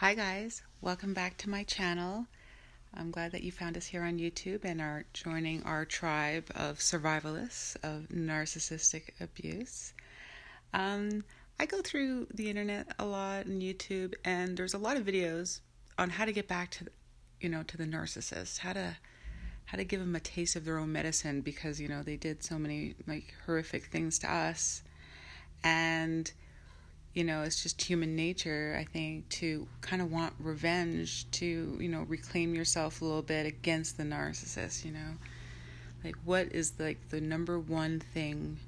Hi guys, welcome back to my channel. I'm glad that you found us here on YouTube and are joining our tribe of survivalists of narcissistic abuse. I go through the internet a lot and YouTube, and there's a lot of videos on how to get back to, to the narcissist, how to give them a taste of their own medicine because, they did so many horrific things to us. And it's just human nature, I think, to kind of want revenge, to, reclaim yourself a little bit against the narcissist, what is the number one thing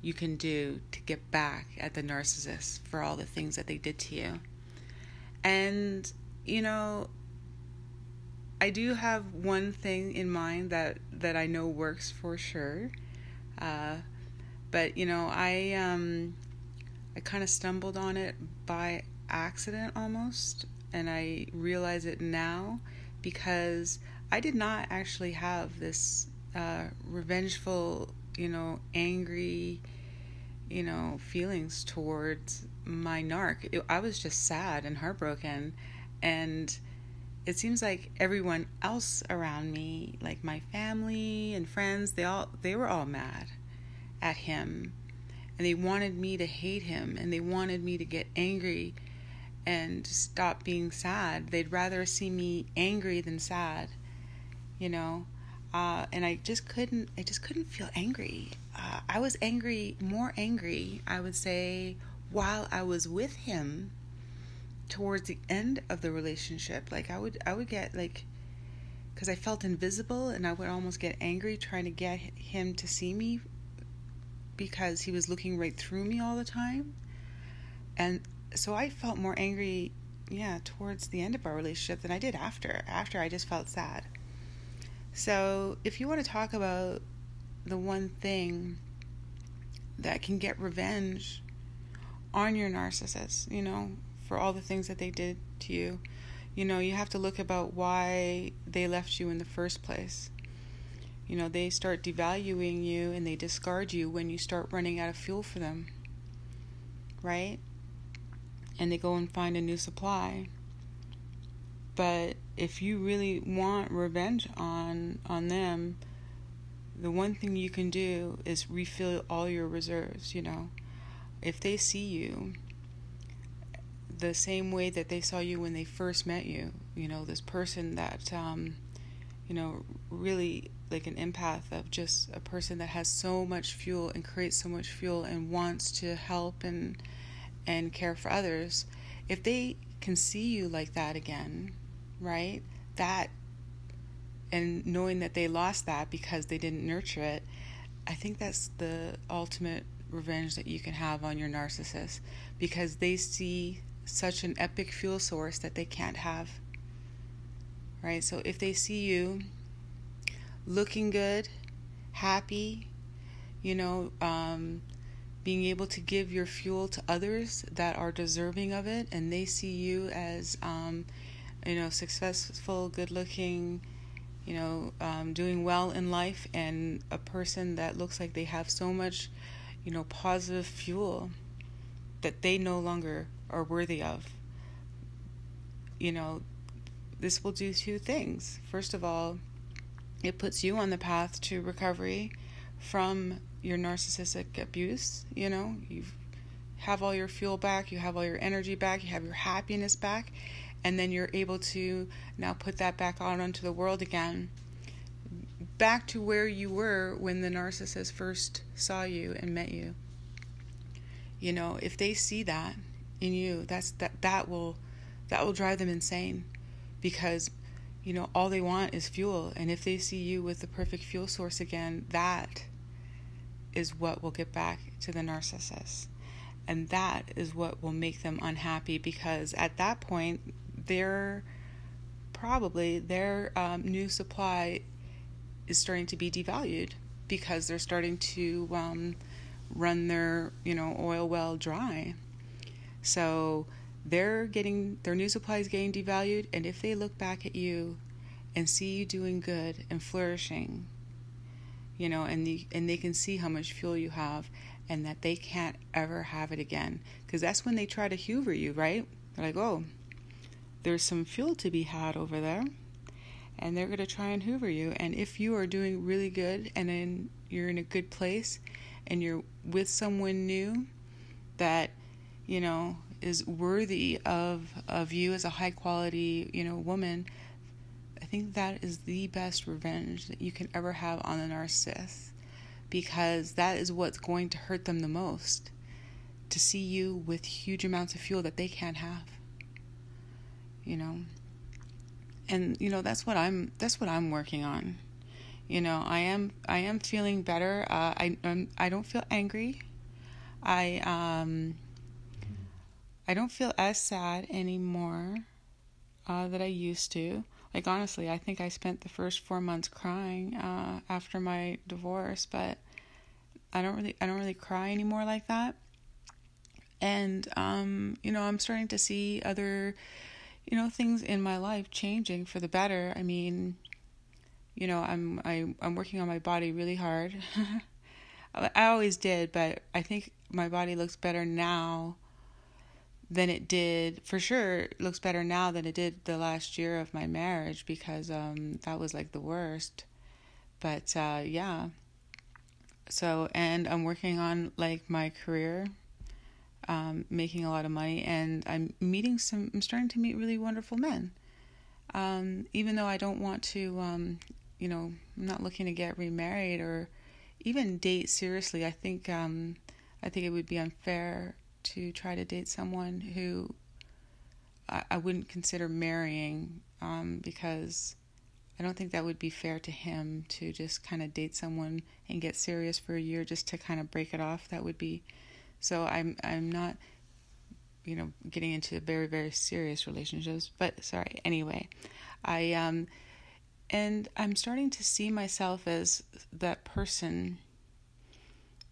you can do to get back at the narcissist for all the things that they did to you? And, I do have one thing in mind that I know works for sure. But, I kind of stumbled on it by accident almost, and I realize it now because I did not actually have this revengeful, angry, feelings towards my narc. I was just sad and heartbroken, and it seems like everyone else around me, like my family and friends, they were all mad at him. And they wanted me to hate him, and they wanted me to get angry and stop being sad. They'd rather see me angry than sad, and I just couldn't feel angry. I was more angry, I would say, while I was with him towards the end of the relationship. I would get because I felt invisible, and I would almost get angry trying to get him to see me, because he was looking right through me all the time. And so I felt more angry, towards the end of our relationship than I did after. After, I just felt sad. So if you want to talk about the one thing that can get revenge on your narcissist, for all the things that they did to you, you have to look about why they left you in the first place. They start devaluing you and they discard you when you start running out of fuel for them, right? And they go and find a new supply. But if you really want revenge on them, the one thing you can do is refill all your reserves, If they see you the same way that they saw you when they first met you, this person that, really like an empath, of just a person that has so much fuel and creates so much fuel and wants to help and care for others. If they can see you like that again, right, that, and knowing that they lost that because they didn't nurture it, I think that's the ultimate revenge that you can have on your narcissist, because they see such an epic fuel source that they can't have, right? So if they see you looking good, happy, being able to give your fuel to others that are deserving of it, and they see you as, successful, good-looking, doing well in life, and a person that looks like they have so much, positive fuel that they no longer are worthy of. This will do two things. First of all, it puts you on the path to recovery from your narcissistic abuse. You have all your fuel back, you have all your energy back, you have your happiness back, and then you're able to now put that back out onto the world again, back to where you were when the narcissist first saw you and met you. If they see that in you, that will drive them insane, because all they want is fuel. And if they see you with the perfect fuel source again, that is what will get back to the narcissist. And that is what will make them unhappy, because at that point, their new supply is starting to be devalued, because they're starting to run their, oil well dry. So their new supply is getting devalued, and if they look back at you and see you doing good and flourishing, and they can see how much fuel you have, and that they can't ever have it again, because that's when they try to hoover you, right? They're like, oh, there's some fuel to be had over there, and they're going to try and hoover you. And if you are doing really good and then you're in a good place and you're with someone new that, you know, is worthy of you as a high quality, you know, woman, I think that is the best revenge that you can ever have on a narcissist, because that is what's going to hurt them the most, to see you with huge amounts of fuel that they can't have, you know. And you know, that's what I'm working on. You know, I am feeling better. I don't feel angry. I don't feel as sad anymore that I used to. Like, honestly, I think I spent the first 4 months crying after my divorce, but I don't really cry anymore like that. And you know, I'm starting to see other, you know, things in my life changing for the better. I mean, you know, I'm working on my body really hard. I always did, but I think my body looks better now than it did. For sure, it looks better now than it did the last year of my marriage, because that was like the worst. But yeah. So, and I'm working on like my career, making a lot of money, and I'm starting to meet really wonderful men. Even though I don't want to, you know, I'm not looking to get remarried or even date seriously. I think it would be unfair to try to date someone who I wouldn't consider marrying, because I don't think that would be fair to him to just kind of date someone and get serious for a year just to kind of break it off. That would be, so I'm not, you know, getting into very, very serious relationships. But sorry, anyway, and I'm starting to see myself as that person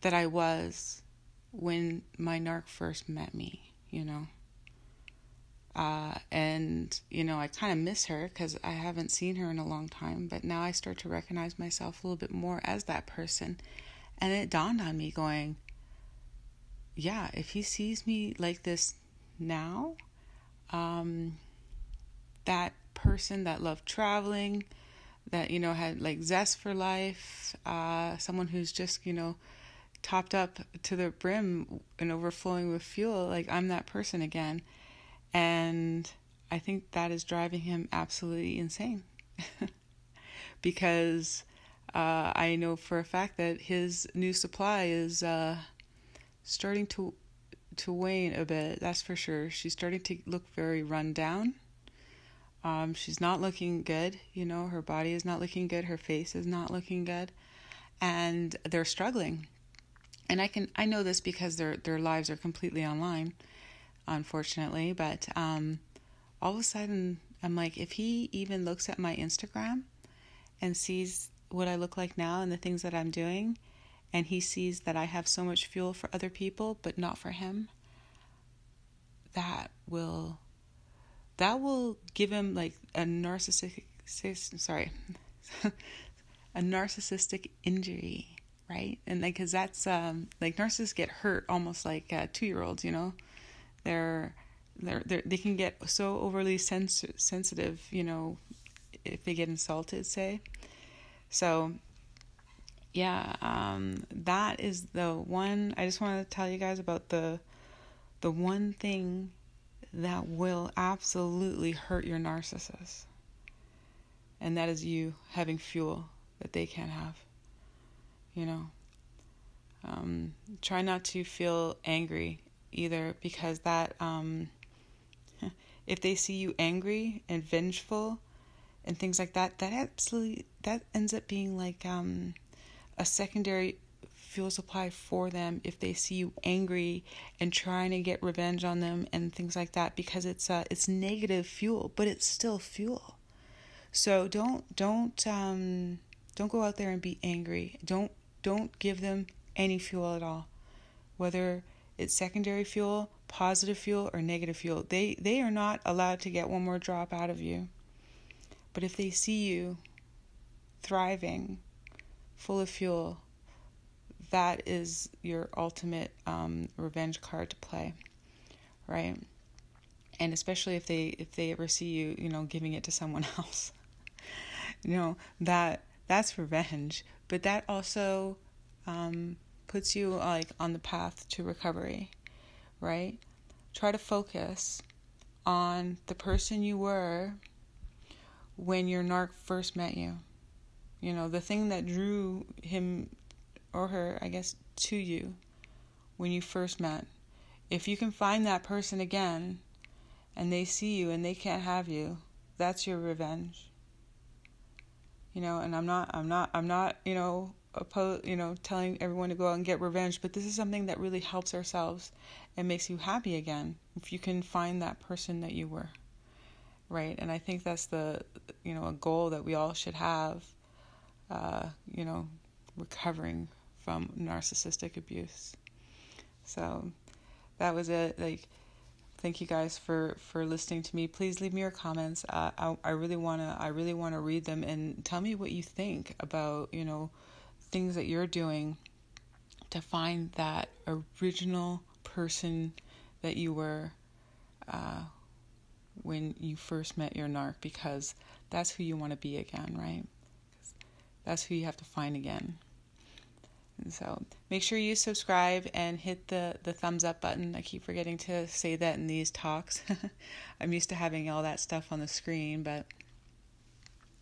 that I was when my narc first met me, you know. And, you know, I kind of miss her because I haven't seen her in a long time, but now I start to recognize myself a little bit more as that person. And it dawned on me going, yeah, if he sees me like this now, that person that loved traveling, that, you know, had like zest for life, someone who's just, you know, topped up to the brim and overflowing with fuel, like I'm that person again. And I think that is driving him absolutely insane. Because I know for a fact that his new supply is starting to wane a bit, that's for sure. She's starting to look very run down. She's not looking good, you know, her body is not looking good, her face is not looking good, and they're struggling. And I know this because their lives are completely online, unfortunately, but all of a sudden I'm like, if he even looks at my Instagram and sees what I look like now and the things that I'm doing, and he sees that I have so much fuel for other people but not for him, that will give him like a narcissistic injury, right? And like, cause that's like narcissists get hurt almost like 2-year-olds, you know. They can get so overly sensitive, you know, if they get insulted, say. So yeah, that is the one. I just want to tell you guys about the one thing that will absolutely hurt your narcissist, and that is you having fuel that they can't have, you know. Try not to feel angry either, because that if they see you angry and vengeful and things like that, that ends up being like a secondary fuel supply for them if they see you angry and trying to get revenge on them and things like that, because it's negative fuel, but it's still fuel. So don't go out there and be angry. Don't give them any fuel at all, whether it's secondary fuel, positive fuel, or negative fuel. They are not allowed to get one more drop out of you. But if they see you thriving, full of fuel, that is your ultimate revenge card to play, right? And especially if they ever see you, giving it to someone else, that's revenge. But that also puts you like on the path to recovery, right? Try to focus on the person you were when your narc first met you. The thing that drew him or her, I guess, to you when you first met. If you can find that person again and they see you and they can't have you, that's your revenge. And I'm not, telling everyone to go out and get revenge, but this is something that really helps ourselves and makes you happy again if you can find that person that you were, right? And I think that's a goal that we all should have, recovering from narcissistic abuse. So that was it. Thank you guys for listening to me. Please leave me your comments. I really wanna read them and tell me what you think about things that you're doing to find that original person that you were when you first met your narc, because that's who you want to be again, right? That's who you have to find again. And so make sure you subscribe and hit the thumbs up button. I keep forgetting to say that in these talks. I'm used to having all that stuff on the screen, but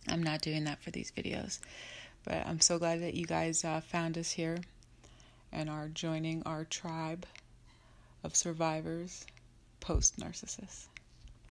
I'm not doing that for these videos. But I'm so glad that you guys found us here and are joining our tribe of survivors post Narcissist.